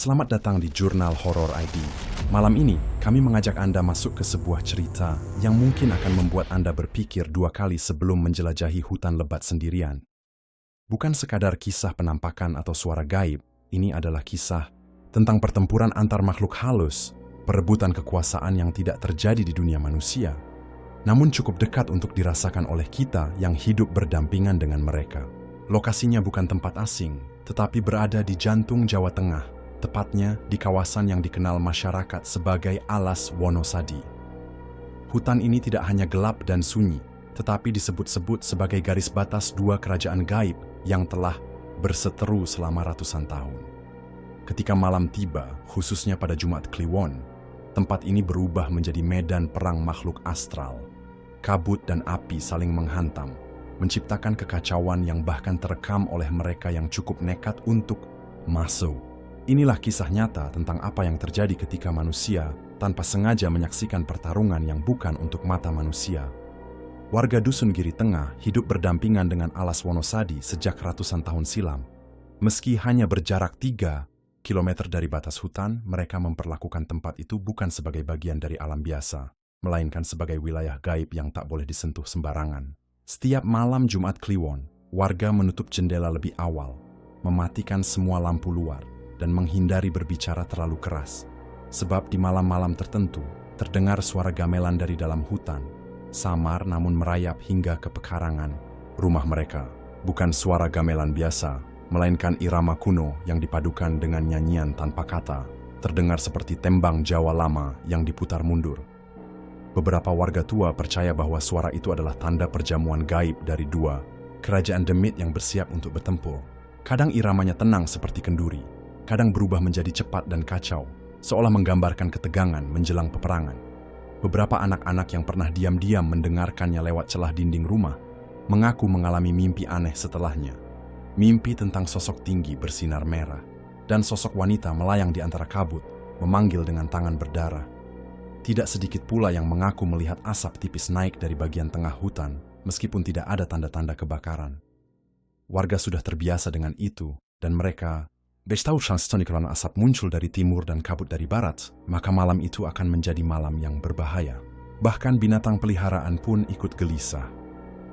Selamat datang di Jurnal Horor ID. Malam ini, kami mengajak Anda masuk ke sebuah cerita yang mungkin akan membuat Anda berpikir dua kali sebelum menjelajahi hutan lebat sendirian. Bukan sekadar kisah penampakan atau suara gaib, ini adalah kisah tentang pertempuran antar makhluk halus, perebutan kekuasaan yang tidak terjadi di dunia manusia, namun cukup dekat untuk dirasakan oleh kita yang hidup berdampingan dengan mereka. Lokasinya bukan tempat asing, tetapi berada di jantung Jawa Tengah, tepatnya di kawasan yang dikenal masyarakat sebagai Alas Wonosadi. Hutan ini tidak hanya gelap dan sunyi, tetapi disebut-sebut sebagai garis batas dua kerajaan gaib yang telah berseteru selama ratusan tahun. Ketika malam tiba, khususnya pada Jumat Kliwon, tempat ini berubah menjadi medan perang makhluk astral. Kabut dan api saling menghantam, menciptakan kekacauan yang bahkan terekam oleh mereka yang cukup nekat untuk masuk. Inilah kisah nyata tentang apa yang terjadi ketika manusia tanpa sengaja menyaksikan pertarungan yang bukan untuk mata manusia. Warga Dusun Giri Tengah hidup berdampingan dengan Alas Wonosadi sejak ratusan tahun silam. Meski hanya berjarak 3 kilometer dari batas hutan, mereka memperlakukan tempat itu bukan sebagai bagian dari alam biasa, melainkan sebagai wilayah gaib yang tak boleh disentuh sembarangan. Setiap malam Jumat Kliwon, warga menutup jendela lebih awal, mematikan semua lampu luar, dan menghindari berbicara terlalu keras. Sebab di malam-malam tertentu, terdengar suara gamelan dari dalam hutan, samar namun merayap hingga ke pekarangan rumah mereka. Bukan suara gamelan biasa, melainkan irama kuno yang dipadukan dengan nyanyian tanpa kata, terdengar seperti tembang Jawa lama yang diputar mundur. Beberapa warga tua percaya bahwa suara itu adalah tanda perjamuan gaib dari dua kerajaan demit yang bersiap untuk bertempur. Kadang iramanya tenang seperti kenduri, kadang berubah menjadi cepat dan kacau, seolah menggambarkan ketegangan menjelang peperangan. Beberapa anak-anak yang pernah diam-diam mendengarkannya lewat celah dinding rumah, mengaku mengalami mimpi aneh setelahnya. Mimpi tentang sosok tinggi bersinar merah, dan sosok wanita melayang di antara kabut, memanggil dengan tangan berdarah. Tidak sedikit pula yang mengaku melihat asap tipis naik dari bagian tengah hutan, meskipun tidak ada tanda-tanda kebakaran. Warga sudah terbiasa dengan itu, dan mereka tahu kalau asap muncul dari timur dan kabut dari barat, maka malam itu akan menjadi malam yang berbahaya. Bahkan binatang peliharaan pun ikut gelisah.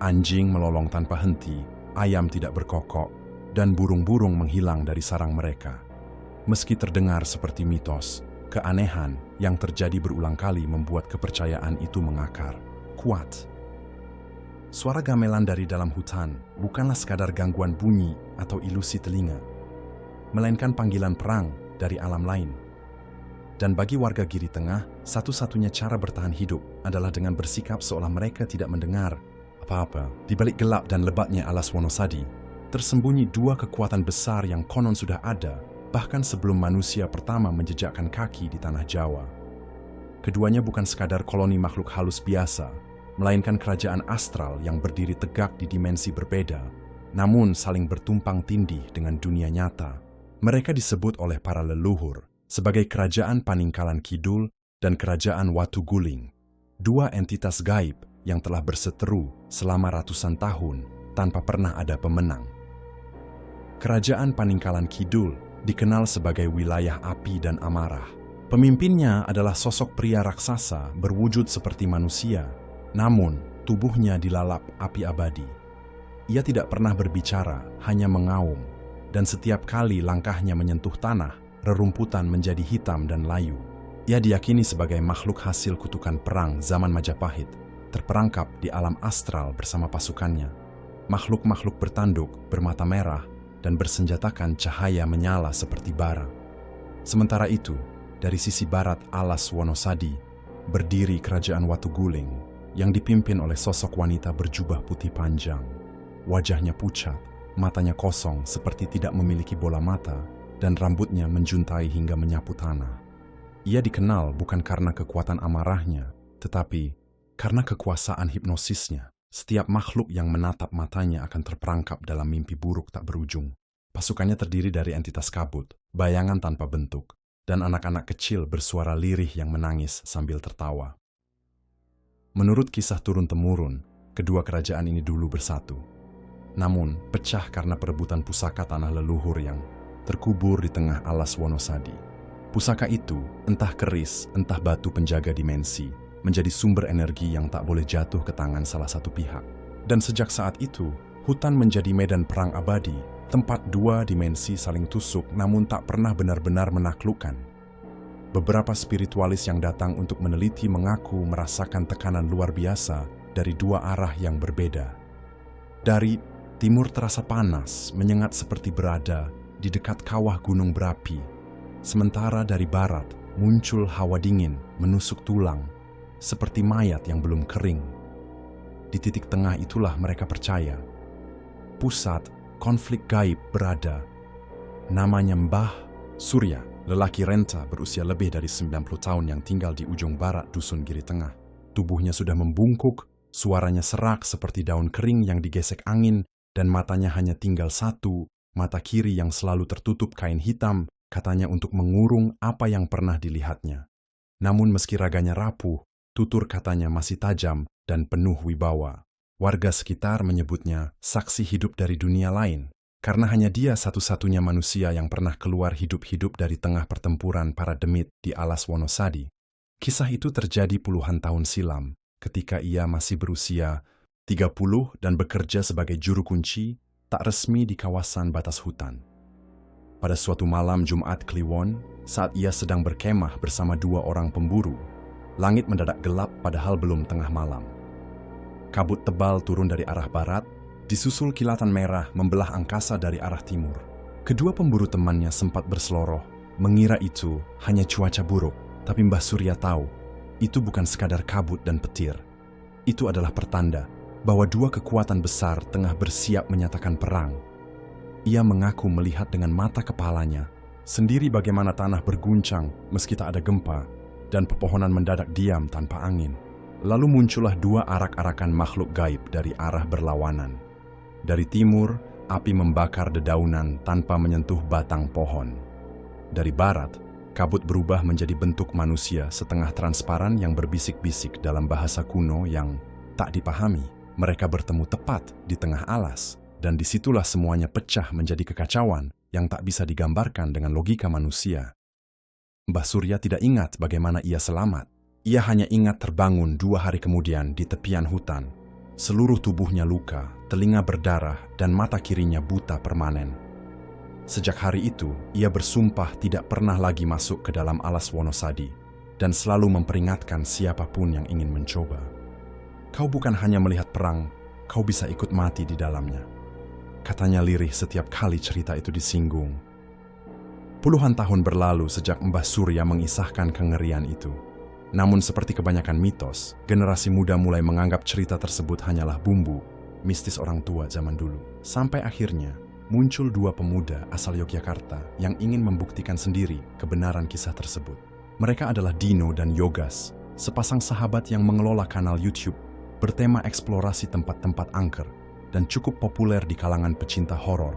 Anjing melolong tanpa henti, ayam tidak berkokok, dan burung-burung menghilang dari sarang mereka. Meski terdengar seperti mitos, keanehan yang terjadi berulang kali membuat kepercayaan itu mengakar kuat. Suara gamelan dari dalam hutan bukanlah sekadar gangguan bunyi atau ilusi telinga, melainkan panggilan perang dari alam lain. Dan bagi warga Giri Tengah, satu-satunya cara bertahan hidup adalah dengan bersikap seolah mereka tidak mendengar apa-apa. Di balik gelap dan lebatnya Alas Wonosadi, tersembunyi dua kekuatan besar yang konon sudah ada, bahkan sebelum manusia pertama menjejakkan kaki di tanah Jawa. Keduanya bukan sekadar koloni makhluk halus biasa, melainkan kerajaan astral yang berdiri tegak di dimensi berbeda, namun saling bertumpang tindih dengan dunia nyata. Mereka disebut oleh para leluhur sebagai Kerajaan Paningkalan Kidul dan Kerajaan Watu Guling, dua entitas gaib yang telah berseteru selama ratusan tahun tanpa pernah ada pemenang. Kerajaan Paningkalan Kidul dikenal sebagai wilayah api dan amarah. Pemimpinnya adalah sosok pria raksasa berwujud seperti manusia, namun tubuhnya dilalap api abadi. Ia tidak pernah berbicara, hanya mengaum. Dan setiap kali langkahnya menyentuh tanah, rerumputan menjadi hitam dan layu. Ia diyakini sebagai makhluk hasil kutukan perang zaman Majapahit, terperangkap di alam astral bersama pasukannya. Makhluk-makhluk bertanduk, bermata merah, dan bersenjatakan cahaya menyala seperti bara. Sementara itu, dari sisi barat Alas Wonosadi, berdiri Kerajaan Watu Guling, yang dipimpin oleh sosok wanita berjubah putih panjang. Wajahnya pucat, matanya kosong seperti tidak memiliki bola mata, dan rambutnya menjuntai hingga menyapu tanah. Ia dikenal bukan karena kekuatan amarahnya, tetapi karena kekuasaan hipnosisnya. Setiap makhluk yang menatap matanya akan terperangkap dalam mimpi buruk tak berujung. Pasukannya terdiri dari entitas kabut, bayangan tanpa bentuk, dan anak-anak kecil bersuara lirih yang menangis sambil tertawa. Menurut kisah turun-temurun, kedua kerajaan ini dulu bersatu. Namun, pecah karena perebutan pusaka tanah leluhur yang terkubur di tengah alas Wonosadi. Pusaka itu, entah keris, entah batu penjaga dimensi, menjadi sumber energi yang tak boleh jatuh ke tangan salah satu pihak. Dan sejak saat itu, hutan menjadi medan perang abadi, tempat dua dimensi saling tusuk namun tak pernah benar-benar menaklukkan. Beberapa spiritualis yang datang untuk meneliti mengaku merasakan tekanan luar biasa dari dua arah yang berbeda. Dari timur terasa panas, menyengat seperti berada di dekat kawah gunung berapi. Sementara dari barat muncul hawa dingin menusuk tulang, seperti mayat yang belum kering. Di titik tengah itulah mereka percaya pusat konflik gaib berada. Namanya Mbah Surya, lelaki renta berusia lebih dari 90 tahun yang tinggal di ujung barat dusun Giri Tengah. Tubuhnya sudah membungkuk, suaranya serak seperti daun kering yang digesek angin, dan matanya hanya tinggal satu, mata kiri yang selalu tertutup kain hitam, katanya untuk mengurung apa yang pernah dilihatnya. Namun meski raganya rapuh, tutur katanya masih tajam dan penuh wibawa. Warga sekitar menyebutnya saksi hidup dari dunia lain, karena hanya dia satu-satunya manusia yang pernah keluar hidup-hidup dari tengah pertempuran para demit di alas Wonosadi. Kisah itu terjadi puluhan tahun silam, ketika ia masih berusia 30 dan bekerja sebagai juru kunci tak resmi di kawasan batas hutan. Pada suatu malam Jumat Kliwon, saat ia sedang berkemah bersama dua orang pemburu, langit mendadak gelap padahal belum tengah malam. Kabut tebal turun dari arah barat, disusul kilatan merah membelah angkasa dari arah timur. Kedua pemburu temannya sempat berseloroh, mengira itu hanya cuaca buruk, tapi Mbah Surya tahu, itu bukan sekadar kabut dan petir. Itu adalah pertanda bahwa dua kekuatan besar tengah bersiap menyatakan perang. Ia mengaku melihat dengan mata kepalanya sendiri bagaimana tanah berguncang meski tak ada gempa, dan pepohonan mendadak diam tanpa angin. Lalu muncullah dua arak-arakan makhluk gaib dari arah berlawanan. Dari timur, api membakar dedaunan tanpa menyentuh batang pohon. Dari barat, kabut berubah menjadi bentuk manusia setengah transparan yang berbisik-bisik dalam bahasa kuno yang tak dipahami. Mereka bertemu tepat di tengah alas, dan disitulah semuanya pecah menjadi kekacauan yang tak bisa digambarkan dengan logika manusia. Mbah Surya tidak ingat bagaimana ia selamat. Ia hanya ingat terbangun 2 hari kemudian di tepian hutan. Seluruh tubuhnya luka, telinga berdarah, dan mata kirinya buta permanen. Sejak hari itu, ia bersumpah tidak pernah lagi masuk ke dalam alas Wonosadi dan selalu memperingatkan siapapun yang ingin mencoba. Kau bukan hanya melihat perang, kau bisa ikut mati di dalamnya. Katanya lirih setiap kali cerita itu disinggung. Puluhan tahun berlalu sejak Mbah Surya mengisahkan kengerian itu. Namun seperti kebanyakan mitos, generasi muda mulai menganggap cerita tersebut hanyalah bumbu mistis orang tua zaman dulu. Sampai akhirnya muncul dua pemuda asal Yogyakarta yang ingin membuktikan sendiri kebenaran kisah tersebut. Mereka adalah Dino dan Yogas, sepasang sahabat yang mengelola kanal YouTube bertema eksplorasi tempat-tempat angker dan cukup populer di kalangan pecinta horor.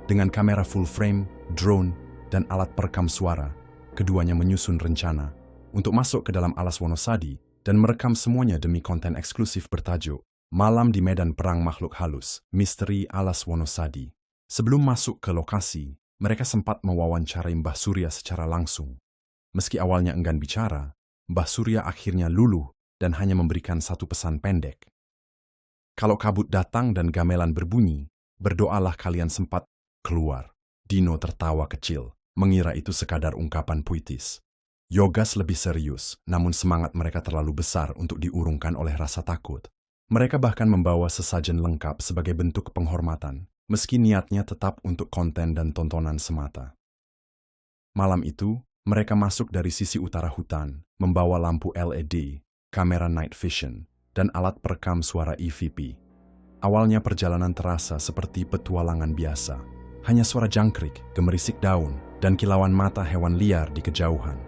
Dengan kamera full frame, drone, dan alat perekam suara, keduanya menyusun rencana untuk masuk ke dalam alas Wonosadi dan merekam semuanya demi konten eksklusif bertajuk Malam di Medan Perang Makhluk Halus, Misteri Alas Wonosadi. Sebelum masuk ke lokasi, mereka sempat mewawancarai Mbah Surya secara langsung. Meski awalnya enggan bicara, Mbah Surya akhirnya luluh dan hanya memberikan satu pesan pendek. Kalau kabut datang dan gamelan berbunyi, berdoalah kalian sempat keluar. Dino tertawa kecil, mengira itu sekadar ungkapan puitis. Yogas lebih serius, namun semangat mereka terlalu besar untuk diurungkan oleh rasa takut. Mereka bahkan membawa sesajen lengkap sebagai bentuk penghormatan, meski niatnya tetap untuk konten dan tontonan semata. Malam itu, mereka masuk dari sisi utara hutan, membawa lampu LED, kamera night vision, dan alat perekam suara EVP. Awalnya perjalanan terasa seperti petualangan biasa. Hanya suara jangkrik, gemerisik daun, dan kilauan mata hewan liar di kejauhan.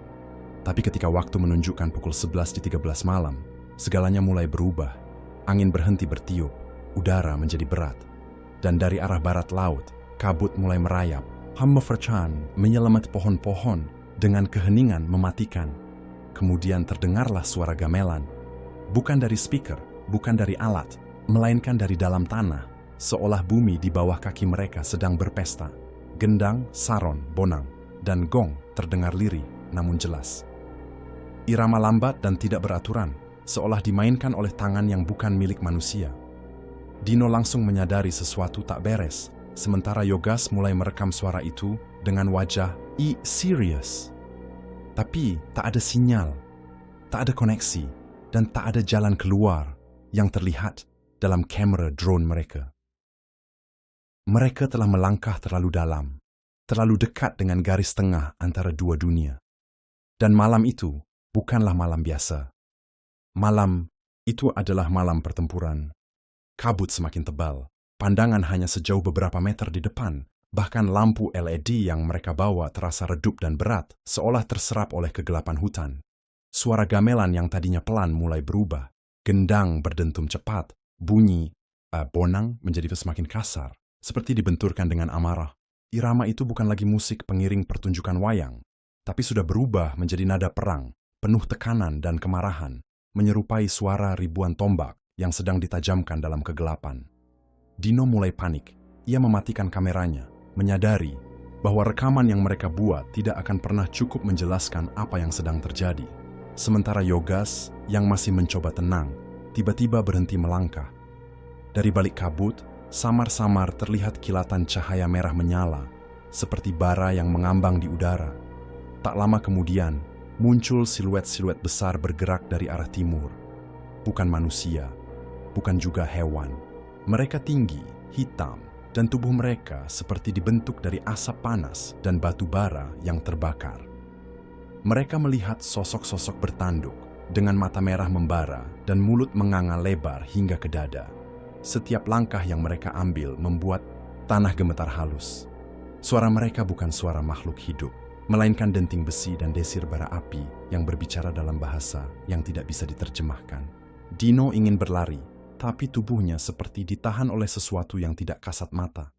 Tapi ketika waktu menunjukkan pukul 11.13 malam, segalanya mulai berubah. Angin berhenti bertiup, udara menjadi berat. Dan dari arah barat laut, kabut mulai merayap. Hammerfrchan menyelamat pohon-pohon dengan keheningan mematikan. Kemudian terdengarlah suara gamelan. Bukan dari speaker, bukan dari alat, melainkan dari dalam tanah, seolah bumi di bawah kaki mereka sedang berpesta. Gendang, saron, bonang, dan gong terdengar lirih namun jelas. Irama lambat dan tidak beraturan, seolah dimainkan oleh tangan yang bukan milik manusia. Dino langsung menyadari sesuatu tak beres, sementara Yogas mulai merekam suara itu dengan wajah serius. Tapi tak ada sinyal, tak ada koneksi, dan tak ada jalan keluar yang terlihat dalam kamera drone mereka. Mereka telah melangkah terlalu dalam, terlalu dekat dengan garis tengah antara dua dunia. Dan malam itu bukanlah malam biasa. Malam itu adalah malam pertempuran. Kabut semakin tebal, pandangan hanya sejauh beberapa meter di depan, bahkan lampu LED yang mereka bawa terasa redup dan berat, seolah terserap oleh kegelapan hutan. Suara gamelan yang tadinya pelan mulai berubah, gendang berdentum cepat, bunyi bonang menjadi semakin kasar, seperti dibenturkan dengan amarah. Irama itu bukan lagi musik pengiring pertunjukan wayang, tapi sudah berubah menjadi nada perang, penuh tekanan dan kemarahan, menyerupai suara ribuan tombak yang sedang ditajamkan dalam kegelapan. Dino mulai panik. Ia mematikan kameranya, menyadari bahwa rekaman yang mereka buat tidak akan pernah cukup menjelaskan apa yang sedang terjadi. Sementara Yogas, yang masih mencoba tenang, tiba-tiba berhenti melangkah. Dari balik kabut, samar-samar terlihat kilatan cahaya merah menyala, seperti bara yang mengambang di udara. Tak lama kemudian, muncul siluet-siluet besar bergerak dari arah timur. Bukan manusia, bukan juga hewan. Mereka tinggi, hitam, dan tubuh mereka seperti dibentuk dari asap panas dan batu bara yang terbakar. Mereka melihat sosok-sosok bertanduk dengan mata merah membara dan mulut menganga lebar hingga ke dada. Setiap langkah yang mereka ambil membuat tanah gemetar halus. Suara mereka bukan suara makhluk hidup, melainkan denting besi dan desir bara api yang berbicara dalam bahasa yang tidak bisa diterjemahkan. Dino ingin berlari, tapi tubuhnya seperti ditahan oleh sesuatu yang tidak kasat mata.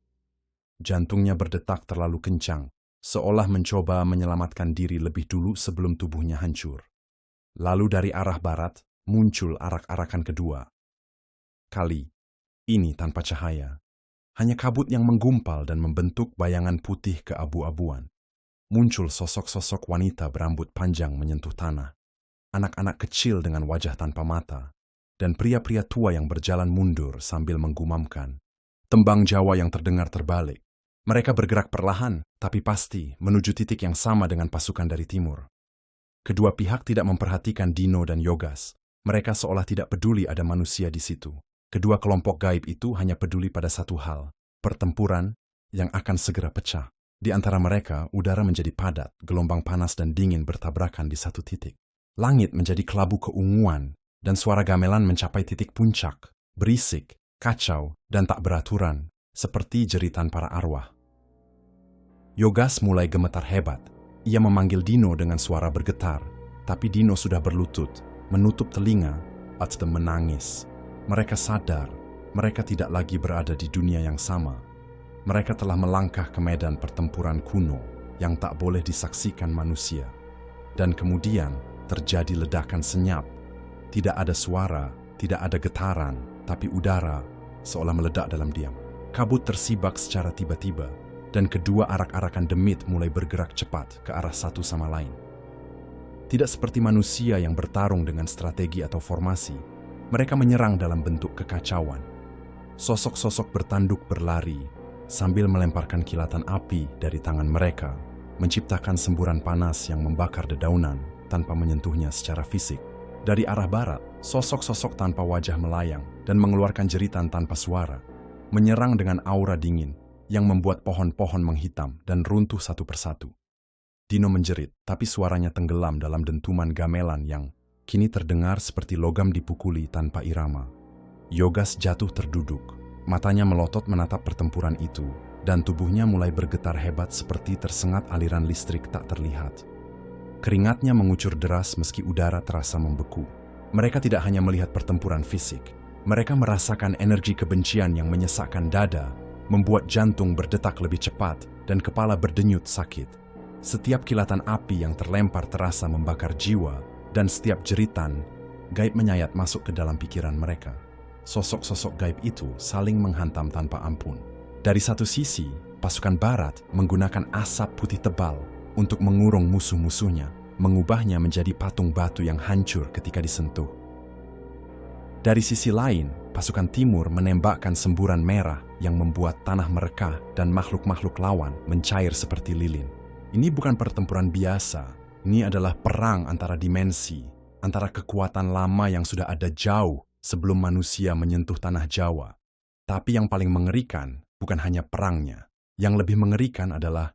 Jantungnya berdetak terlalu kencang, seolah mencoba menyelamatkan diri lebih dulu sebelum tubuhnya hancur. Lalu dari arah barat muncul arak-arakan kedua. Kali ini tanpa cahaya, hanya kabut yang menggumpal dan membentuk bayangan putih keabu-abuan. Muncul sosok-sosok wanita berambut panjang menyentuh tanah, anak-anak kecil dengan wajah tanpa mata, dan pria-pria tua yang berjalan mundur sambil menggumamkan. Tembang Jawa yang terdengar terbalik. Mereka bergerak perlahan, tapi pasti menuju titik yang sama dengan pasukan dari timur. Kedua pihak tidak memperhatikan Dino dan Yogas. Mereka seolah tidak peduli ada manusia di situ. Kedua kelompok gaib itu hanya peduli pada satu hal, pertempuran yang akan segera pecah. Di antara mereka, udara menjadi padat, gelombang panas dan dingin bertabrakan di satu titik. Langit menjadi kelabu keunguan, dan suara gamelan mencapai titik puncak, berisik, kacau, dan tak beraturan, seperti jeritan para arwah. Yogas mulai gemetar hebat. Ia memanggil Dino dengan suara bergetar, tapi Dino sudah berlutut, menutup telinga, atau menangis. Mereka sadar, mereka tidak lagi berada di dunia yang sama. Mereka telah melangkah ke medan pertempuran kuno yang tak boleh disaksikan manusia. Dan kemudian terjadi ledakan senyap. Tidak ada suara, tidak ada getaran, tapi udara seolah meledak dalam diam. Kabut tersibak secara tiba-tiba, dan kedua arak-arakan demit mulai bergerak cepat ke arah satu sama lain. Tidak seperti manusia yang bertarung dengan strategi atau formasi, mereka menyerang dalam bentuk kekacauan. Sosok-sosok bertanduk berlari sambil melemparkan kilatan api dari tangan mereka, menciptakan semburan panas yang membakar dedaunan tanpa menyentuhnya secara fisik. Dari arah barat, sosok-sosok tanpa wajah melayang dan mengeluarkan jeritan tanpa suara, menyerang dengan aura dingin yang membuat pohon-pohon menghitam dan runtuh satu persatu. Dino menjerit, tapi suaranya tenggelam dalam dentuman gamelan yang kini terdengar seperti logam dipukuli tanpa irama. Yogas jatuh terduduk, matanya melotot menatap pertempuran itu, dan tubuhnya mulai bergetar hebat seperti tersengat aliran listrik tak terlihat. Keringatnya mengucur deras meski udara terasa membeku. Mereka tidak hanya melihat pertempuran fisik, mereka merasakan energi kebencian yang menyesakkan dada, membuat jantung berdetak lebih cepat dan kepala berdenyut sakit. Setiap kilatan api yang terlempar terasa membakar jiwa, dan setiap jeritan gaib menyayat masuk ke dalam pikiran mereka. Sosok-sosok gaib itu saling menghantam tanpa ampun, Dari satu sisi, pasukan Barat menggunakan asap putih tebal untuk mengurung musuh-musuhnya, mengubahnya menjadi patung batu yang hancur ketika disentuh. Dari sisi lain, pasukan Timur menembakkan semburan merah yang membuat tanah merekah dan makhluk-makhluk lawan mencair seperti lilin. Ini bukan pertempuran biasa, ini adalah perang antara dimensi, antara kekuatan lama yang sudah ada jauh sebelum manusia menyentuh tanah Jawa. Tapi yang paling mengerikan bukan hanya perangnya. Yang lebih mengerikan adalah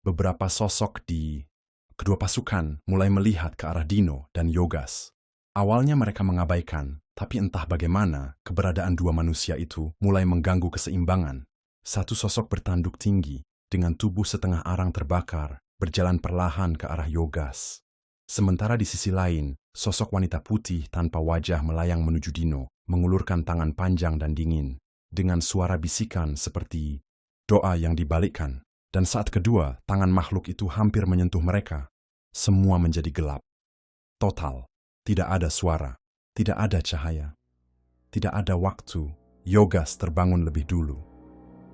beberapa sosok di kedua pasukan mulai melihat ke arah Dino dan Yogas. Awalnya mereka mengabaikan, tapi entah bagaimana keberadaan dua manusia itu mulai mengganggu keseimbangan. Satu sosok bertanduk tinggi, dengan tubuh setengah arang terbakar, berjalan perlahan ke arah Yogas. Sementara di sisi lain, sosok wanita putih tanpa wajah melayang menuju Dino, mengulurkan tangan panjang dan dingin, dengan suara bisikan seperti doa yang dibalikkan. Dan saat kedua, tangan makhluk itu hampir menyentuh mereka. Semua menjadi gelap. Total. Tidak ada suara. Tidak ada cahaya. Tidak ada waktu. Yogas terbangun lebih dulu.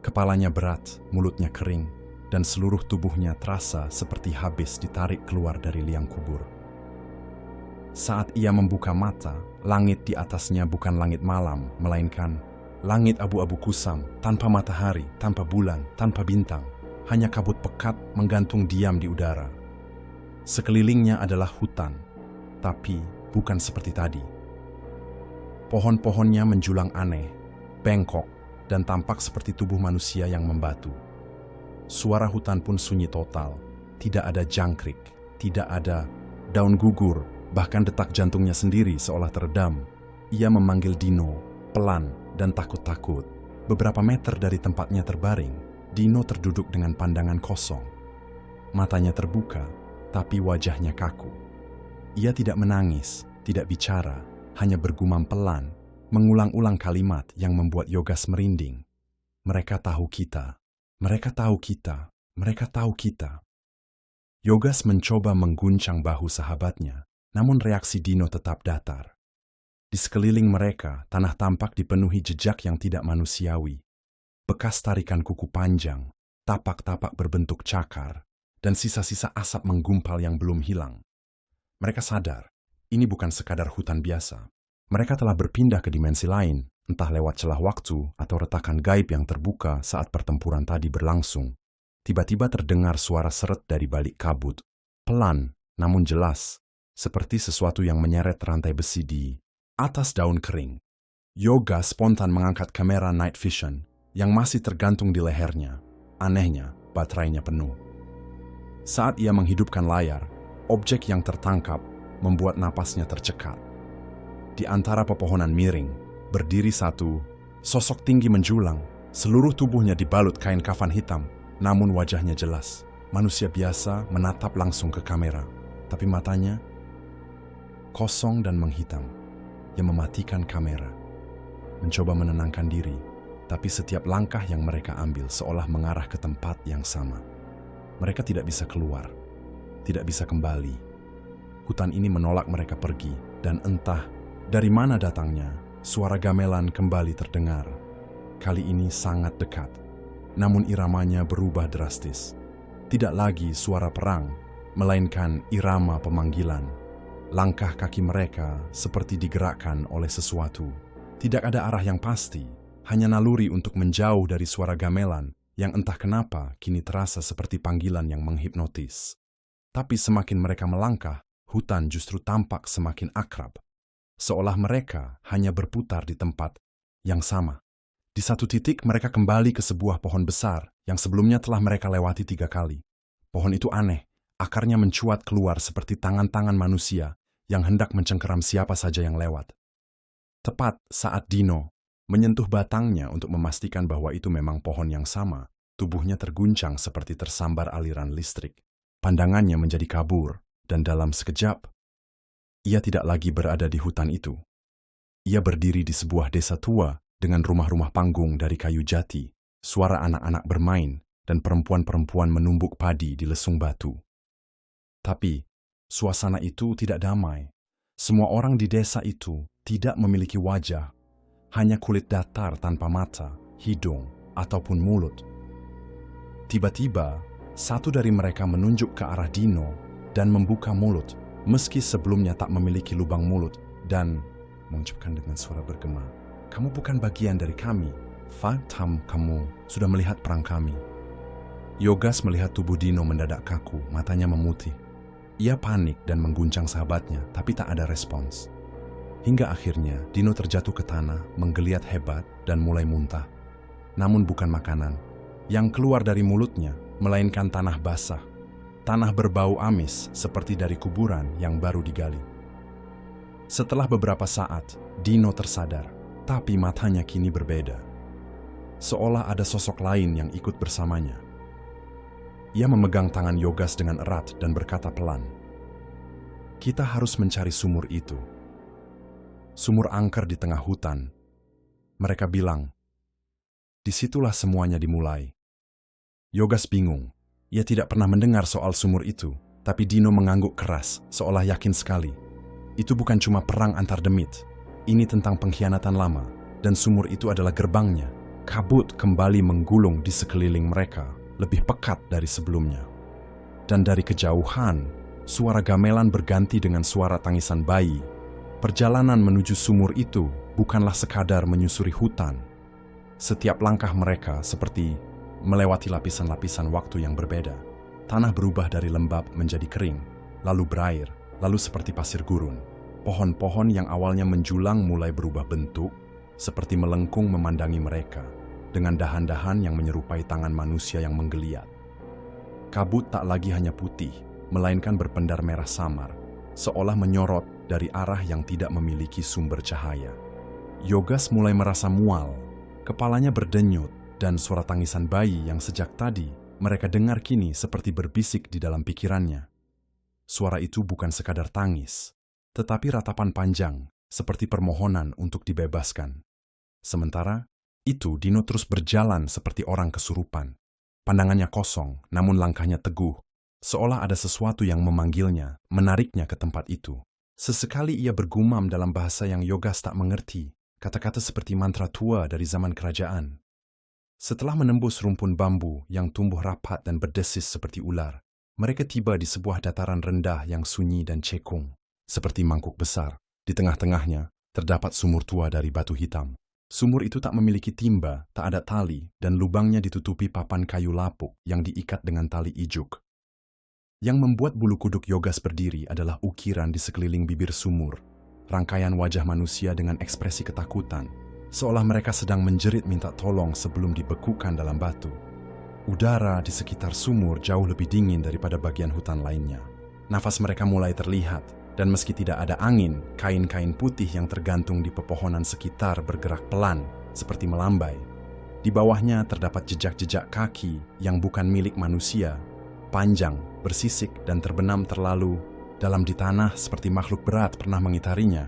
Kepalanya berat, mulutnya kering, dan seluruh tubuhnya terasa seperti habis ditarik keluar dari liang kubur. Saat ia membuka mata, langit di atasnya bukan langit malam, melainkan langit abu-abu kusam, tanpa matahari, tanpa bulan, tanpa bintang. Hanya kabut pekat menggantung diam di udara. Sekelilingnya adalah hutan, tapi bukan seperti tadi. Pohon-pohonnya menjulang aneh, bengkok, dan tampak seperti tubuh manusia yang membatu. Suara hutan pun sunyi total, tidak ada jangkrik, tidak ada daun gugur, bahkan detak jantungnya sendiri seolah teredam. Ia memanggil Dino, pelan dan takut-takut. Beberapa meter dari tempatnya terbaring, Dino terduduk dengan pandangan kosong. Matanya terbuka, tapi wajahnya kaku. Ia tidak menangis, tidak bicara, hanya bergumam pelan, mengulang-ulang kalimat yang membuat Yogas merinding. Mereka tahu kita, mereka tahu kita, mereka tahu kita. Yogas mencoba mengguncang bahu sahabatnya, namun reaksi Dino tetap datar. Di sekeliling mereka, tanah tampak dipenuhi jejak yang tidak manusiawi. Bekas tarikan kuku panjang, tapak-tapak berbentuk cakar, dan sisa-sisa asap menggumpal yang belum hilang. Mereka sadar, ini bukan sekadar hutan biasa. Mereka telah berpindah ke dimensi lain, entah lewat celah waktu atau retakan gaib yang terbuka saat pertempuran tadi berlangsung. Tiba-tiba terdengar suara seret dari balik kabut. Pelan, namun jelas, seperti sesuatu yang menyeret rantai besi di atas daun kering. Yoga spontan mengangkat kamera night vision yang masih tergantung di lehernya. Anehnya, baterainya penuh. Saat ia menghidupkan layar, objek yang tertangkap membuat napasnya tercekat. Di antara pepohonan miring, berdiri satu sosok tinggi menjulang. Seluruh tubuhnya dibalut kain kafan hitam, namun wajahnya jelas. Manusia biasa menatap langsung ke kamera, tapi matanya kosong dan menghitam. Yang mematikan kamera. Mencoba menenangkan diri, tapi setiap langkah yang mereka ambil seolah mengarah ke tempat yang sama. Mereka tidak bisa keluar, tidak bisa kembali. Hutan ini menolak mereka pergi, dan entah dari mana datangnya, suara gamelan kembali terdengar. Kali ini sangat dekat, namun iramanya berubah drastis. Tidak lagi suara perang, melainkan irama pemanggilan. Langkah kaki mereka seperti digerakkan oleh sesuatu. Tidak ada arah yang pasti, hanya naluri untuk menjauh dari suara gamelan yang entah kenapa kini terasa seperti panggilan yang menghipnotis. Tapi semakin mereka melangkah, hutan justru tampak semakin akrab. Seolah mereka hanya berputar di tempat yang sama. Di satu titik mereka kembali ke sebuah pohon besar yang sebelumnya telah mereka lewati 3 kali. Pohon itu aneh, akarnya mencuat keluar seperti tangan-tangan manusia yang hendak mencengkeram siapa saja yang lewat. Tepat saat Dino menyentuh batangnya untuk memastikan bahwa itu memang pohon yang sama, tubuhnya terguncang seperti tersambar aliran listrik. Pandangannya menjadi kabur, dan dalam sekejap, ia tidak lagi berada di hutan itu. Ia berdiri di sebuah desa tua dengan rumah-rumah panggung dari kayu jati, suara anak-anak bermain, dan perempuan-perempuan menumbuk padi di lesung batu. Tapi, suasana itu tidak damai. Semua orang di desa itu tidak memiliki wajah, hanya kulit datar tanpa mata, hidung, ataupun mulut. Tiba-tiba, satu dari mereka menunjuk ke arah Dino dan membuka mulut, meski sebelumnya tak memiliki lubang mulut, dan mengucapkan dengan suara bergema, "Kamu bukan bagian dari kami. Fatham, kamu sudah melihat perang kami." Yogas melihat tubuh Dino mendadak kaku, matanya memutih. Ia panik dan mengguncang sahabatnya, tapi tak ada respons. Hingga akhirnya Dino terjatuh ke tanah, menggeliat hebat dan mulai muntah. Namun bukan makanan. Yang keluar dari mulutnya, melainkan tanah basah. Tanah berbau amis seperti dari kuburan yang baru digali. Setelah beberapa saat, Dino tersadar, tapi matanya kini berbeda. Seolah ada sosok lain yang ikut bersamanya. Ia memegang tangan Yogas dengan erat dan berkata pelan, "Kita harus mencari sumur itu. Sumur angker di tengah hutan." Mereka bilang, "Disitulah semuanya dimulai." Yogas bingung. Ia tidak pernah mendengar soal sumur itu, tapi Dino mengangguk keras, seolah yakin sekali. Itu bukan cuma perang antar demit. Ini tentang pengkhianatan lama, dan sumur itu adalah gerbangnya. Kabut kembali menggulung di sekeliling mereka, lebih pekat dari sebelumnya. Dan dari kejauhan, suara gamelan berganti dengan suara tangisan bayi. Perjalanan menuju sumur itu bukanlah sekadar menyusuri hutan. Setiap langkah mereka seperti melewati lapisan-lapisan waktu yang berbeda. Tanah berubah dari lembab menjadi kering, lalu berair, lalu seperti pasir gurun. Pohon-pohon yang awalnya menjulang mulai berubah bentuk, seperti melengkung memandangi mereka, dengan dahan-dahan yang menyerupai tangan manusia yang menggeliat. Kabut tak lagi hanya putih, melainkan berpendar merah samar, seolah menyorot dari arah yang tidak memiliki sumber cahaya. Yogas mulai merasa mual, kepalanya berdenyut, dan suara tangisan bayi yang sejak tadi mereka dengar kini seperti berbisik di dalam pikirannya. Suara itu bukan sekadar tangis, tetapi ratapan panjang, seperti permohonan untuk dibebaskan. Sementara itu, Dino terus berjalan seperti orang kesurupan. Pandangannya kosong, namun langkahnya teguh, seolah ada sesuatu yang memanggilnya, menariknya ke tempat itu. Sesekali ia bergumam dalam bahasa yang Yogas tak mengerti, kata-kata seperti mantra tua dari zaman kerajaan. Setelah menembus rumpun bambu yang tumbuh rapat dan berdesis seperti ular, mereka tiba di sebuah dataran rendah yang sunyi dan cekung, seperti mangkuk besar. Di tengah-tengahnya terdapat sumur tua dari batu hitam. Sumur itu tak memiliki timba, tak ada tali, dan lubangnya ditutupi papan kayu lapuk yang diikat dengan tali ijuk. Yang membuat bulu kuduk Yogas berdiri adalah ukiran di sekeliling bibir sumur, rangkaian wajah manusia dengan ekspresi ketakutan, seolah mereka sedang menjerit minta tolong sebelum dibekukan dalam batu. Udara di sekitar sumur jauh lebih dingin daripada bagian hutan lainnya. Nafas mereka mulai terlihat, dan meski tidak ada angin, kain-kain putih yang tergantung di pepohonan sekitar bergerak pelan, seperti melambai. Di bawahnya terdapat jejak-jejak kaki yang bukan milik manusia, panjang, bersisik, dan terbenam terlalu dalam di tanah seperti makhluk berat pernah mengitarinya.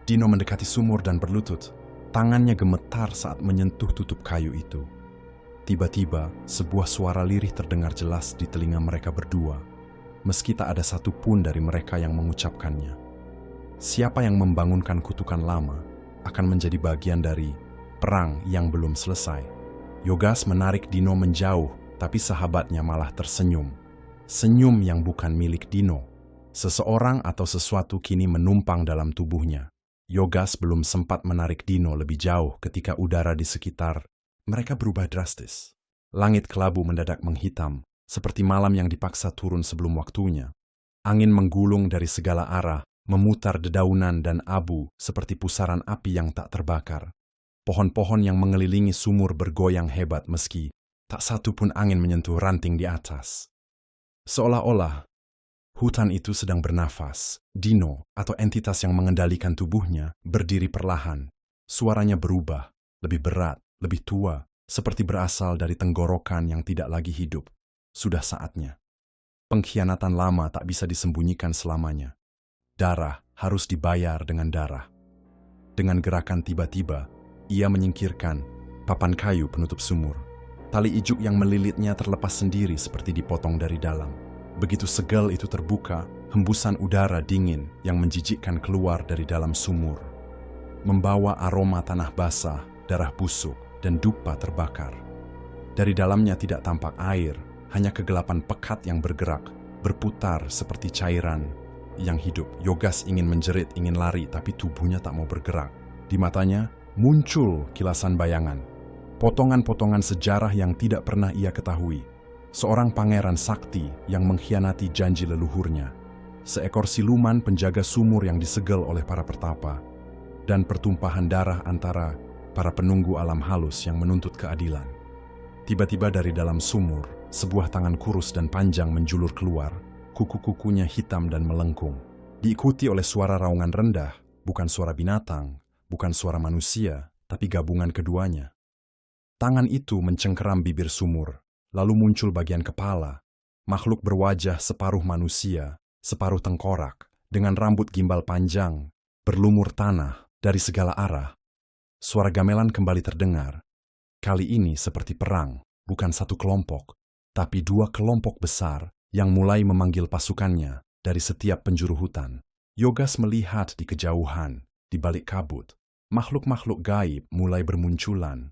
Dino mendekati sumur dan berlutut. Tangannya gemetar saat menyentuh tutup kayu itu. Tiba-tiba, sebuah suara lirih terdengar jelas di telinga mereka berdua, meski tak ada satupun dari mereka yang mengucapkannya. Siapa yang membangunkan kutukan lama akan menjadi bagian dari perang yang belum selesai. Yogas menarik Dino menjauh, tapi sahabatnya malah tersenyum. Senyum yang bukan milik Dino. Seseorang atau sesuatu kini menumpang dalam tubuhnya. Yogas belum sempat menarik Dino lebih jauh ketika udara di sekitar mereka berubah drastis. Langit kelabu mendadak menghitam, seperti malam yang dipaksa turun sebelum waktunya. Angin menggulung dari segala arah, memutar dedaunan dan abu seperti pusaran api yang tak terbakar. Pohon-pohon yang mengelilingi sumur bergoyang hebat meski tak satu pun angin menyentuh ranting di atas. Seolah-olah hutan itu sedang bernafas. Dino, atau entitas yang mengendalikan tubuhnya, berdiri perlahan. Suaranya berubah, lebih berat, lebih tua, seperti berasal dari tenggorokan yang tidak lagi hidup. Sudah saatnya. Pengkhianatan lama tak bisa disembunyikan selamanya. Darah harus dibayar dengan darah. Dengan gerakan tiba-tiba, ia menyingkirkan papan kayu penutup sumur. Tali ijuk yang melilitnya terlepas sendiri seperti dipotong dari dalam. Begitu segel itu terbuka, hembusan udara dingin yang menjijikkan keluar dari dalam sumur, membawa aroma tanah basah, darah busuk, dan dupa terbakar. Dari dalamnya tidak tampak air, hanya kegelapan pekat yang bergerak, berputar seperti cairan yang hidup. Yogas ingin menjerit, ingin lari, tapi tubuhnya tak mau bergerak. Di matanya muncul kilasan bayangan, potongan-potongan sejarah yang tidak pernah ia ketahui. Seorang pangeran sakti yang mengkhianati janji leluhurnya, seekor siluman penjaga sumur yang disegel oleh para pertapa, dan pertumpahan darah antara para penunggu alam halus yang menuntut keadilan. Tiba-tiba dari dalam sumur, sebuah tangan kurus dan panjang menjulur keluar, kuku-kukunya hitam dan melengkung. Diikuti oleh suara raungan rendah, bukan suara binatang, bukan suara manusia, tapi gabungan keduanya. Tangan itu mencengkeram bibir sumur, lalu muncul bagian kepala, makhluk berwajah separuh manusia, separuh tengkorak, dengan rambut gimbal panjang, berlumur tanah dari segala arah. Suara gamelan kembali terdengar. Kali ini seperti perang, bukan satu kelompok, tapi dua kelompok besar yang mulai memanggil pasukannya dari setiap penjuru hutan. Yogas melihat di kejauhan, di balik kabut, makhluk-makhluk gaib mulai bermunculan.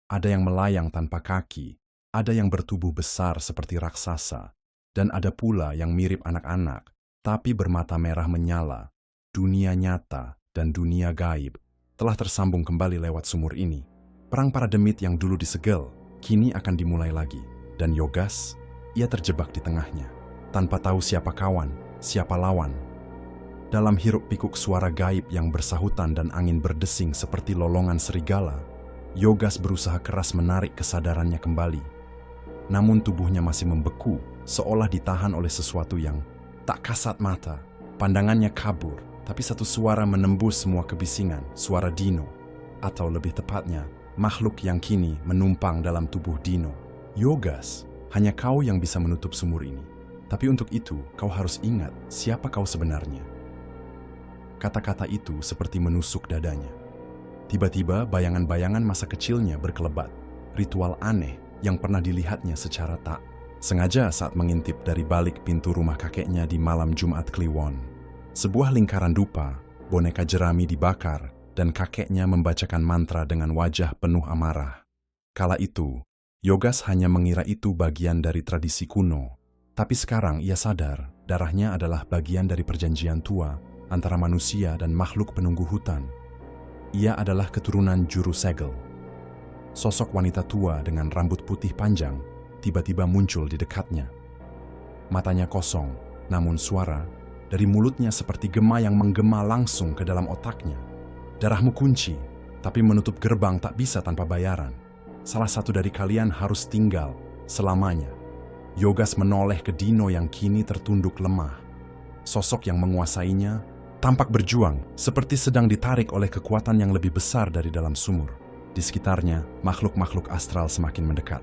Ada yang melayang tanpa kaki, ada yang bertubuh besar seperti raksasa, dan ada pula yang mirip anak-anak, tapi bermata merah menyala. Dunia nyata dan dunia gaib telah tersambung kembali lewat sumur ini. Perang para demit yang dulu disegel, kini akan dimulai lagi. Dan Yogas, ia terjebak di tengahnya, tanpa tahu siapa kawan, siapa lawan. Dalam hiruk-pikuk suara gaib yang bersahutan dan angin berdesing seperti lolongan serigala, Yogas berusaha keras menarik kesadarannya kembali. Namun tubuhnya masih membeku, seolah ditahan oleh sesuatu yang tak kasat mata. Pandangannya kabur, tapi satu suara menembus semua kebisingan, suara Dino. Atau lebih tepatnya, makhluk yang kini menumpang dalam tubuh Dino. Yogas, hanya kau yang bisa menutup sumur ini. Tapi untuk itu, kau harus ingat siapa kau sebenarnya. Kata-kata itu seperti menusuk dadanya. Tiba-tiba bayangan-bayangan masa kecilnya berkelebat. Ritual aneh yang pernah dilihatnya secara tak sengaja saat mengintip dari balik pintu rumah kakeknya di malam Jumat Kliwon. Sebuah lingkaran dupa, boneka jerami dibakar, dan kakeknya membacakan mantra dengan wajah penuh amarah. Kala itu, Yogas hanya mengira itu bagian dari tradisi kuno. Tapi sekarang ia sadar, darahnya adalah bagian dari perjanjian tua antara manusia dan makhluk penunggu hutan. Ia adalah keturunan juru segel. Sosok wanita tua dengan rambut putih panjang tiba-tiba muncul di dekatnya. Matanya kosong, namun suara dari mulutnya seperti gema yang menggema langsung ke dalam otaknya. Darahmu kunci, tapi menutup gerbang tak bisa tanpa bayaran. Salah satu dari kalian harus tinggal selamanya. Yogas menoleh ke Dino yang kini tertunduk lemah. Sosok yang menguasainya tampak berjuang, seperti sedang ditarik oleh kekuatan yang lebih besar dari dalam sumur. Di sekitarnya, makhluk-makhluk astral semakin mendekat.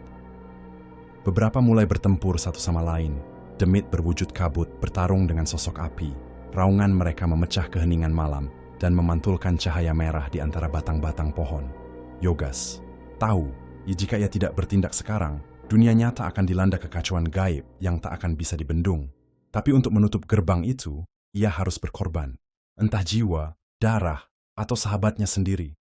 Beberapa mulai bertempur satu sama lain. Demit berwujud kabut bertarung dengan sosok api. Raungan mereka memecah keheningan malam dan memantulkan cahaya merah di antara batang-batang pohon. Yogas tahu, jika ia tidak bertindak sekarang, dunia nyata akan dilanda kekacauan gaib yang tak akan bisa dibendung. Tapi untuk menutup gerbang itu, ia harus berkorban. Entah jiwa, darah, atau sahabatnya sendiri.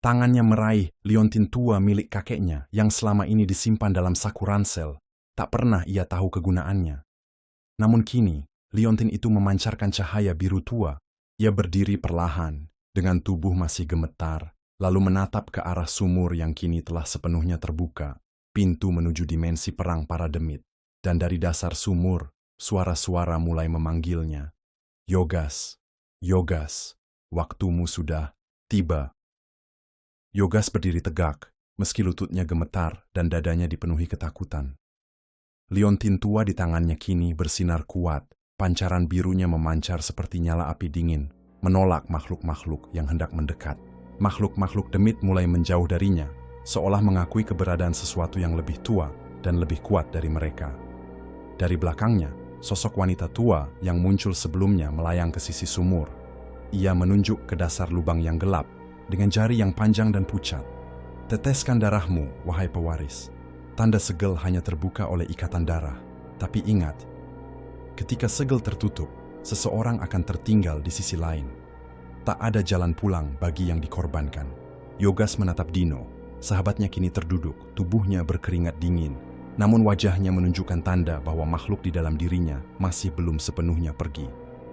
Tangannya meraih liontin tua milik kakeknya yang selama ini disimpan dalam saku ransel. Tak pernah ia tahu kegunaannya. Namun kini, liontin itu memancarkan cahaya biru tua. Ia berdiri perlahan, dengan tubuh masih gemetar, lalu menatap ke arah sumur yang kini telah sepenuhnya terbuka, pintu menuju dimensi perang para demit. Dan dari dasar sumur, suara-suara mulai memanggilnya. Yogas, Yogas, waktumu sudah tiba. Yogas berdiri tegak, meski lututnya gemetar dan dadanya dipenuhi ketakutan. Liontin tua di tangannya kini bersinar kuat, pancaran birunya memancar seperti nyala api dingin, menolak makhluk-makhluk yang hendak mendekat. Makhluk-makhluk demit mulai menjauh darinya, seolah mengakui keberadaan sesuatu yang lebih tua dan lebih kuat dari mereka. Dari belakangnya, sosok wanita tua yang muncul sebelumnya melayang ke sisi sumur. Ia menunjuk ke dasar lubang yang gelap, dengan jari yang panjang dan pucat. Teteskan darahmu, wahai pewaris. Tanda segel hanya terbuka oleh ikatan darah. Tapi ingat, ketika segel tertutup, seseorang akan tertinggal di sisi lain. Tak ada jalan pulang bagi yang dikorbankan. Yogas menatap Dino. Sahabatnya kini terduduk, tubuhnya berkeringat dingin, namun wajahnya menunjukkan tanda bahwa makhluk di dalam dirinya masih belum sepenuhnya pergi.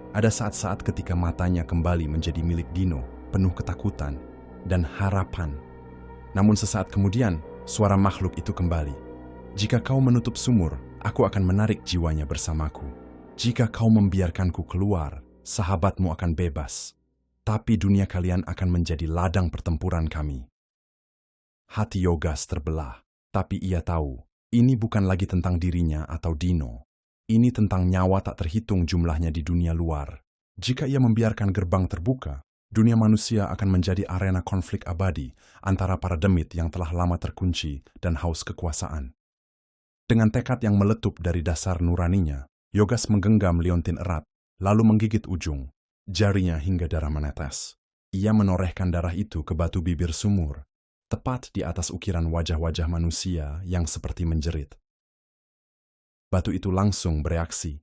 Ada saat-saat ketika matanya kembali menjadi milik Dino, penuh ketakutan dan harapan. Namun sesaat kemudian, suara makhluk itu kembali. Jika kau menutup sumur, aku akan menarik jiwanya bersamaku. Jika kau membiarkanku keluar, sahabatmu akan bebas. Tapi dunia kalian akan menjadi ladang pertempuran kami. Hati Yogas terbelah, tapi ia tahu, ini bukan lagi tentang dirinya atau Dino. Ini tentang nyawa tak terhitung jumlahnya di dunia luar. Jika ia membiarkan gerbang terbuka, dunia manusia akan menjadi arena konflik abadi antara para demit yang telah lama terkunci dan haus kekuasaan. Dengan tekad yang meletup dari dasar nuraninya, Yogas menggenggam liontin erat, lalu menggigit ujung, jarinya hingga darah menetes. Ia menorehkan darah itu ke batu bibir sumur, tepat di atas ukiran wajah-wajah manusia yang seperti menjerit. Batu itu langsung bereaksi,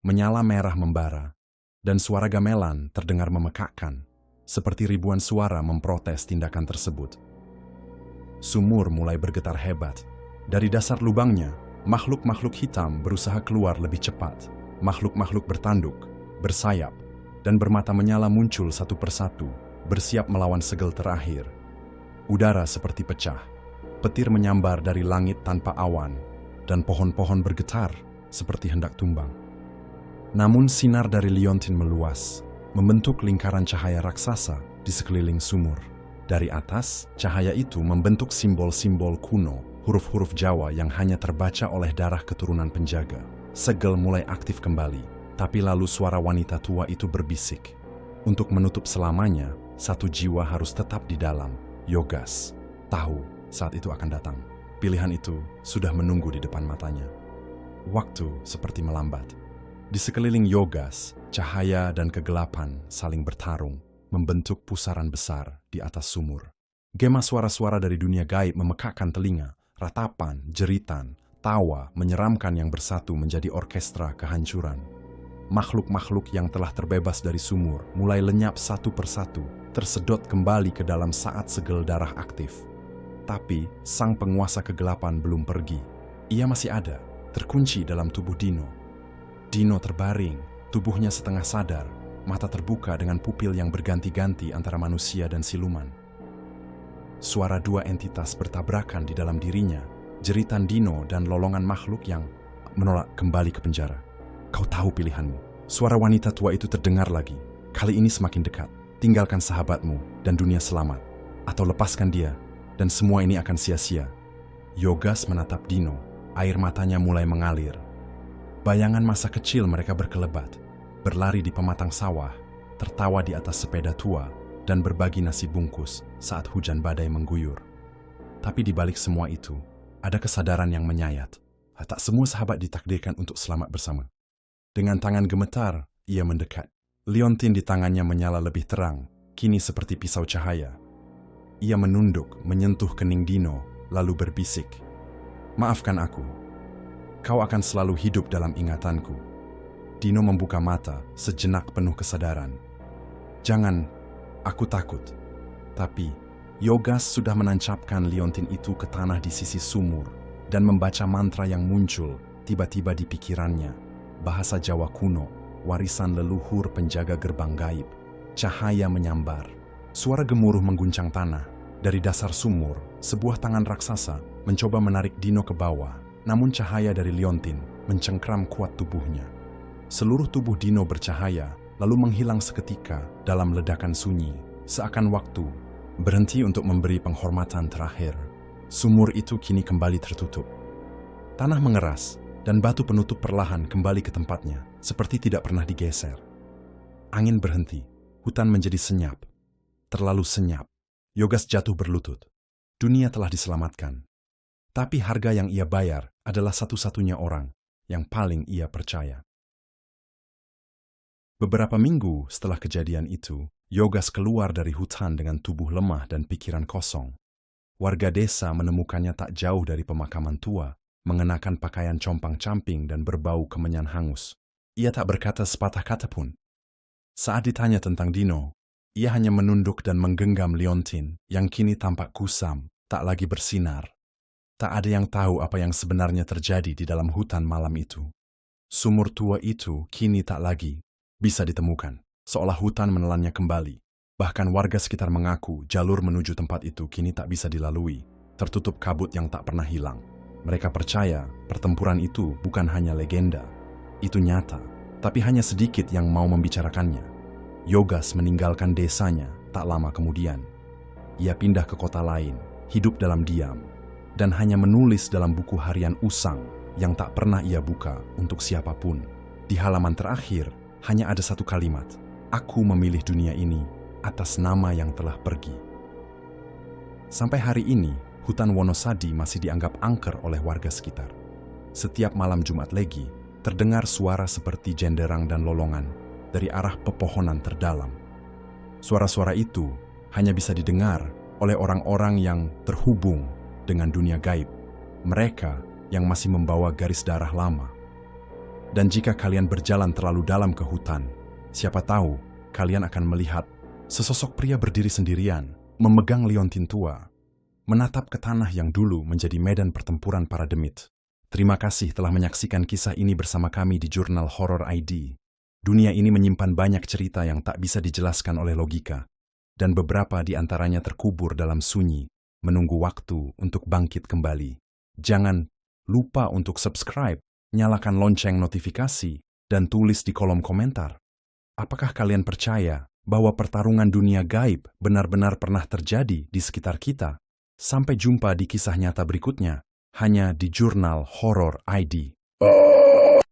menyala merah membara, dan suara gamelan terdengar memekakkan, seperti ribuan suara memprotes tindakan tersebut. Sumur mulai bergetar hebat. Dari dasar lubangnya, makhluk-makhluk hitam berusaha keluar lebih cepat. Makhluk-makhluk bertanduk, bersayap, dan bermata menyala muncul satu persatu, bersiap melawan segel terakhir. Udara seperti pecah, petir menyambar dari langit tanpa awan, dan pohon-pohon bergetar seperti hendak tumbang. Namun sinar dari liontin meluas, membentuk lingkaran cahaya raksasa di sekeliling sumur. Dari atas, cahaya itu membentuk simbol-simbol kuno, huruf-huruf Jawa yang hanya terbaca oleh darah keturunan penjaga. Segel mulai aktif kembali, tapi lalu suara wanita tua itu berbisik. Untuk menutup selamanya, satu jiwa harus tetap di dalam. Yogas tahu saat itu akan datang. Pilihan itu sudah menunggu di depan matanya. Waktu seperti melambat. Di sekeliling Yogas, cahaya dan kegelapan saling bertarung, membentuk pusaran besar di atas sumur. Gema suara-suara dari dunia gaib memekakkan telinga, ratapan, jeritan, tawa menyeramkan yang bersatu menjadi orkestra kehancuran. Makhluk-makhluk yang telah terbebas dari sumur mulai lenyap satu persatu, tersedot kembali ke dalam saat segel darah aktif. Tapi sang penguasa kegelapan belum pergi. Ia masih ada, terkunci dalam tubuh Dino. Dino terbaring, tubuhnya setengah sadar, mata terbuka dengan pupil yang berganti-ganti antara manusia dan siluman. Suara dua entitas bertabrakan di dalam dirinya, jeritan Dino dan lolongan makhluk yang menolak kembali ke penjara. Kau tahu pilihanmu. Suara wanita tua itu terdengar lagi. Kali ini semakin dekat. Tinggalkan sahabatmu dan dunia selamat. Atau lepaskan dia, dan semua ini akan sia-sia. Yogas menatap Dino. Air matanya mulai mengalir. Bayangan masa kecil mereka berkelebat. Berlari di pematang sawah, tertawa di atas sepeda tua, dan berbagi nasi bungkus saat hujan badai mengguyur. Tapi di balik semua itu, ada kesadaran yang menyayat. Tak semua sahabat ditakdirkan untuk selamat bersama. Dengan tangan gemetar, ia mendekat. Liontin di tangannya menyala lebih terang, kini seperti pisau cahaya. Ia menunduk, menyentuh kening Dino, lalu berbisik. Maafkan aku. Kau akan selalu hidup dalam ingatanku. Dino membuka mata, sejenak penuh kesadaran. Jangan, aku takut. Tapi, Yogas sudah menancapkan liontin itu ke tanah di sisi sumur dan membaca mantra yang muncul tiba-tiba di pikirannya. Bahasa Jawa kuno, warisan leluhur penjaga gerbang gaib. Cahaya menyambar. Suara gemuruh mengguncang tanah. Dari dasar sumur, sebuah tangan raksasa mencoba menarik Dino ke bawah, namun cahaya dari liontin mencengkram kuat tubuhnya. Seluruh tubuh Dino bercahaya, lalu menghilang seketika dalam ledakan sunyi, seakan waktu berhenti untuk memberi penghormatan terakhir. Sumur itu kini kembali tertutup. Tanah mengeras, dan batu penutup perlahan kembali ke tempatnya, seperti tidak pernah digeser. Angin berhenti, hutan menjadi senyap. Terlalu senyap. Yogas jatuh berlutut. Dunia telah diselamatkan. Tapi harga yang ia bayar adalah satu-satunya orang yang paling ia percaya. Beberapa minggu setelah kejadian itu, Yogas keluar dari hutan dengan tubuh lemah dan pikiran kosong. Warga desa menemukannya tak jauh dari pemakaman tua, mengenakan pakaian compang-camping dan berbau kemenyan hangus. Ia tak berkata sepatah kata pun. Saat ditanya tentang Dino, ia hanya menunduk dan menggenggam liontin yang kini tampak kusam, tak lagi bersinar. Tak ada yang tahu apa yang sebenarnya terjadi di dalam hutan malam itu. Sumur tua itu kini tak lagi bisa ditemukan, seolah hutan menelannya kembali. Bahkan warga sekitar mengaku jalur menuju tempat itu kini tak bisa dilalui, tertutup kabut yang tak pernah hilang. Mereka percaya pertempuran itu bukan hanya legenda, itu nyata, tapi hanya sedikit yang mau membicarakannya. Yogas meninggalkan desanya tak lama kemudian. Ia pindah ke kota lain, hidup dalam diam, dan hanya menulis dalam buku harian usang yang tak pernah ia buka untuk siapapun. Di halaman terakhir, hanya ada satu kalimat, "Aku memilih dunia ini atas nama yang telah pergi." Sampai hari ini, hutan Wonosadi masih dianggap angker oleh warga sekitar. Setiap malam Jumat Legi, terdengar suara seperti jenderang dan lolongan dari arah pepohonan terdalam. Suara-suara itu hanya bisa didengar oleh orang-orang yang terhubung dengan dunia gaib, mereka yang masih membawa garis darah lama. Dan jika kalian berjalan terlalu dalam ke hutan, siapa tahu kalian akan melihat sesosok pria berdiri sendirian, memegang liontin tua, menatap ke tanah yang dulu menjadi medan pertempuran para demit. Terima kasih telah menyaksikan kisah ini bersama kami di Jurnal Horor ID. Dunia ini menyimpan banyak cerita yang tak bisa dijelaskan oleh logika, dan beberapa di antaranya terkubur dalam sunyi, menunggu waktu untuk bangkit kembali. Jangan lupa untuk subscribe, nyalakan lonceng notifikasi, dan tulis di kolom komentar. Apakah kalian percaya bahwa pertarungan dunia gaib benar-benar pernah terjadi di sekitar kita? Sampai jumpa di kisah nyata berikutnya, hanya di Jurnal Horor ID.